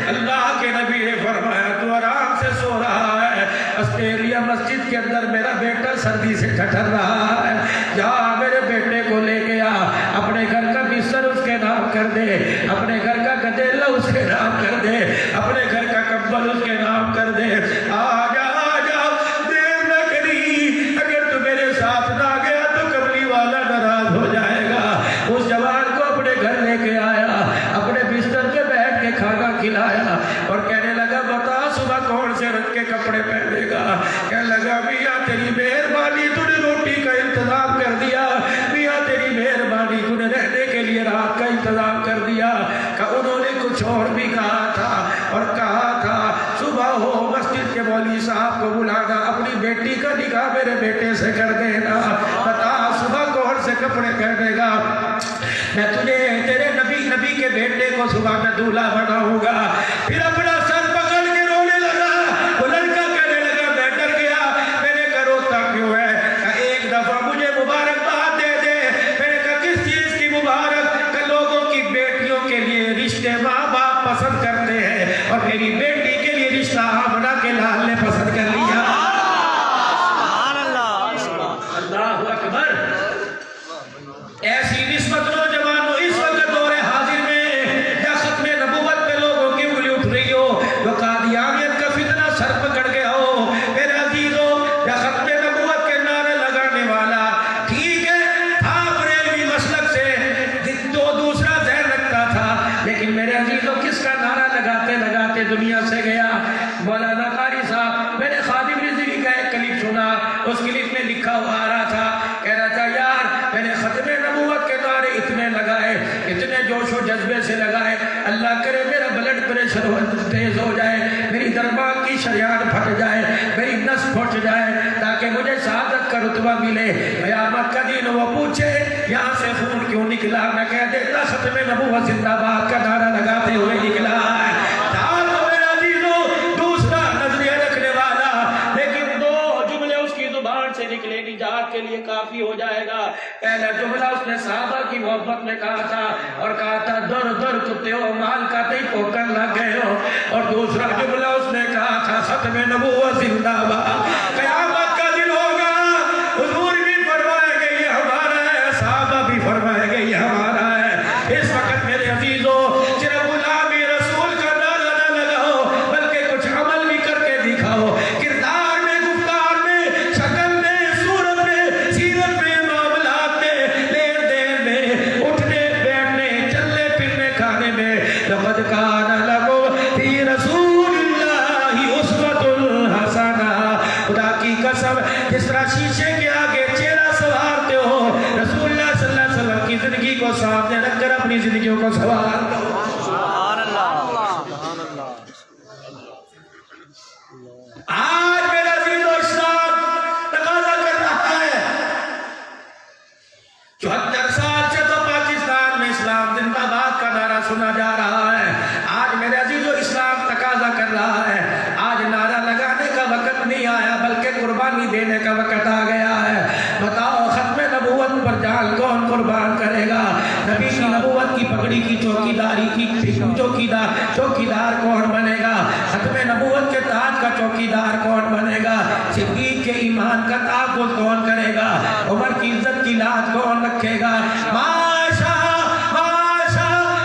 اللہ کے نبی نے فرمایا تو آرام سے سو رہا ہے, آسٹریلیا مسجد کے اندر میرا بیٹا سردی سے ٹھٹر رہا ہے. جا میرے بیٹے کو لے گیا, اپنے گھر کا بستر اس کے نام کر دے, اپنے گھر کا گدیلا اس کے نام کر دے, اپنے گھر کا کمبل اس کے نام کر دے. آ جا دیر نہ کری, اگر تو میرے ساتھ نہ گیا تو کملی والا ناراض ہو جائے گا. اس جوان کو اپنے گھر لے کے آیا, اپنے بستر پہ بیٹھ کے کھانا کھلایا اور کہنے لگا بتا صبح کون سے رنگ کے کپڑے پہنے گا. کہنے لگا میاں تیری مہربانی, تو نے روٹی کا انتظام کر دیا. میاں تیری مہربانی, تو نے رہنے کے لیے رات کا انتظام کر دیا. کہ انہوں نے کچھ اور بھی کہا تھا اور کہا تھا صبح ہو مسجد کے مولوی صاحب کو بلانا, اپنی بیٹی کا نکاح میرے بیٹے سے کر دینا. بتا صبح کون سے کپڑے پہنے گا. میں تجھے تیرے نبی کے بیٹے کو صبح میں دولہا بناؤں گا. پھر اپنا سر پکڑ کے رونے لگا. وہ لڑکا کہنے لگا میں ڈر گیا. میں نے کہا روتا کیوں ہے؟ ایک دفعہ مجھے مبارکباد دے دے. میں نے کہا کس چیز کی مبارک؟ کہ لوگوں کی بیٹیوں کے لیے رشتے ماں باپ پسند کرتے ہیں, اور میری بیٹی کے لیے رشتہ آمنہ کے لال نے پسند کر لیا. اللہ اکبر. ایسی نسبت نوجوانوں اس وقت دور حاضر میں یا ختم نبوت پہ لوگوں کی انگلی اٹھ رہی ہو, جو قادیانیت کا فتنہ سر پکڑ گیا ہو. میرے عزیزوں, یا ختم نبوت کے نعرے لگانے والا ٹھیک ہے تھا بریلوی مسلک سے, جو دوسرا ذہن رکھتا تھا, لیکن میرے عزیزوں کس کا نعرہ لگاتے لگاتے دنیا سے گیا؟ مولانا قاری صاحب. میں نے خادم رضوی کا ایک کلپ سنا, اس کلپ میں لکھا ہوا آ رہا تھا, کہہ رہا تھا یار میں نے ختم نبوت کے نعرے اتنے لگائے, اتنے جوش و جذبے سے لگائے, اللہ کرے میرا بلڈ پریشر تیز ہو جائے, میری دربان کی شریان پھٹ جائے, میری نس پھٹ جائے, تاکہ مجھے شہادت کا رتبہ ملے. قیامت کا دن وہ پوچھے یہاں سے خون کیوں نکلا, میں کہہ دیتا ختم نبوت زندہ باد کا نعرہ لگاتے ہوئے نکلا ہے. نکلے نجات کے لیے کافی ہو جائے گا. پہلا جملہ اس نے صحابہ کی محبت میں کہا تھا, اور کہا تھا در در کتے ہو مال کا تے پوکر لگ گئے ہو. اور دوسرا جملہ اس نے کہا تھا ختم نبوت زندہ باد, قیامت کا دن ہوگا. حضور بھی فرمائے گے یہ ہمارا ہے, صحابہ بھی فرمائے گے یہ ہمارا ہے. اس وقت میرے عزیزوں صرف غلامی رسول کا نعرہ نہ لگاؤ, بلکہ کچھ عمل بھی کر کے دکھاؤ. کردار میں, گفتار میں, شکل لقد كان لكم في رسول الله اسوة حسنة. خدا کی قسم جس طرح شیشے کے آگے چہرہ سنوارتے ہو, رسول اللہ صلی اللہ علیہ وسلم کی زندگی کو سامنے رکھ کر اپنی زندگیوں کو سنوار دو. سبحان اللہ. آج میرا عزیز و اسلام تقاضا کر رہا ہے, 74 سال سے تو پاکستان سنا جا رہا ہے. آج میرے عزیزو اسلام تقاضا کر رہا ہے. آج نعرہ لگانے کا وقت نہیں آیا بلکہ قربانی دینے کا وقت آ گیا ہے. بتاؤ ختم نبوت پر جان کون قربان کرے گا؟ نبی کی نبوت کی پگڑی کی چوکیداری کی چوکیدار کون بنے گا؟ ختم نبوت کے تاج کا چوکیدار کون بنے گا؟ صدیق کے ایمان کا تحفظ کون کرے گا؟ عمر کی عزت کی لاج کون رکھے گا؟ ماشا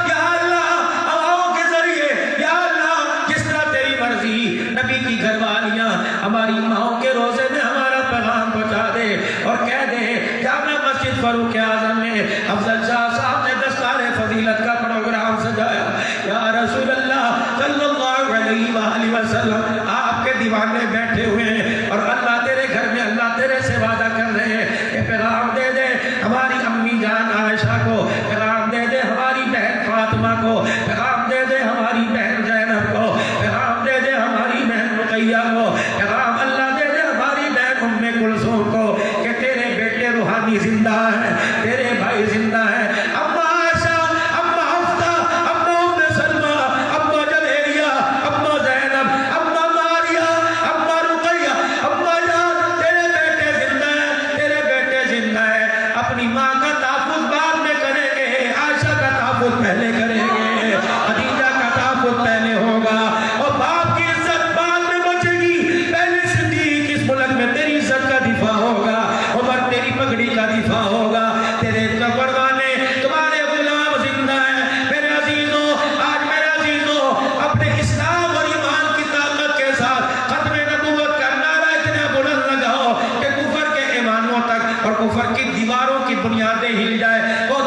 یا اللہ ہواؤں کے ذریعے یا اللہ جس طرح تیری مرضی نبی کی گھر والیاں ہماری ماؤں کے روزے میں ہمارا پیغام پہنچا دے اور کہہ دے جامع مسجد فاروق اعظم میں افضل شاہ صاحب نے دستار فضیلت کا پروگرام سجایا. یا رسول اللہ صلی اللہ علیہ وآلہ وسلم آپ کے دیوانے بیٹھے ہوئے ہیں اور اللہ تیرے گھر میں اللہ تیرے سے وعدہ کر رہے ہیں کہ پیغام دے دے ہماری امی جان عائشہ کو, پیغام دے دے ہماری بہن فاطمہ کو, پیغام دے دے ہماری بہن زینب کو, پیغام دے دے ہماری بہن رقیہ کو, پیغام اللہ دے دے ہماری بہن ام کلثوم کو کہ تیرے بیٹے روحانی زندہ ہیں, تیرے بھائی زندہ ہیں. اما عائشہ, اما حفصہ, اما ام سلمہ, اما جویریہ, اما زینب, اما ماریہ, اما رقیہ, اما جان تیرے بیٹے زندہ ہیں, تیرے بیٹے زندہ ہیں. اپنی ماں کا تحفظ بعد میں کریں گے, عائشہ کا تحفظ پہلے کریں گے, خدیجہ کا تحفظ پہلے ہوگا اور باپ کی عزت بعد میں بچے گی. پہلے صدیق اس ملک میں تیری عزت کا دفاع ہوگا, عمر تیری پگڑی کا دفاع ہوگا, تیرے پروانے تمہارے غلام زندہ ہیں. میرے عزیزوں, آج میرے عزیزوں اپنے اسلام اور ایمان کی طاقت کے ساتھ ختم نبوت کا نعرہ اتنا بلند لگاؤ کہ کفر کے ایمانوں تک اور کفر کی دیواروں کی بنیادیں ہل جائے. وہ